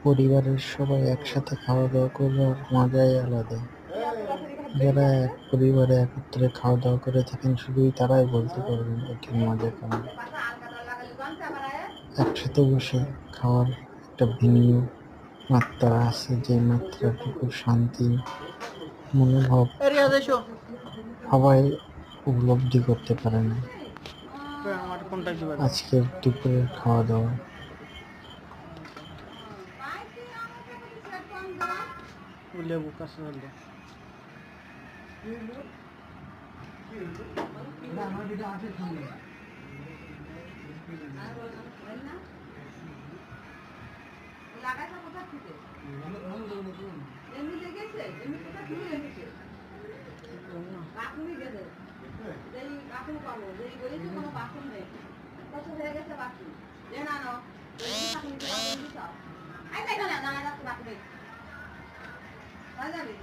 পরিবারের সবাই একসাথে খাওয়া-দাওয়া করার মজাই আলাদা। যারা এক পরিবারে একত্রে খাওয়া-দাওয়া করে থাকেন শুধুই তারাই বলতে পারবেন এটির মজা কেমন। একসাথে বসে খাওয়ার একটা ভিন্ন মাত্রা আছে, যে মাত্রাটুকু শান্তি মনোভাব সবাই উপলব্ধি করতে পারে না। আজকের দুপুরের খাওয়া-দাওয়া লেবু কাঁচা হলো লাগাটা কোথা থেকে এমনি লেগেছে এমনি কোথা থেকে লেগেছে বাথরুমে গেছে যেই বাথরুম পাবো যেই বলেছে কোনো বাথরুম নেই কত হয়ে গেছে বাথরুম যে না না বাথরুম দিতে আই দেখো না না বাথরুমে যাবে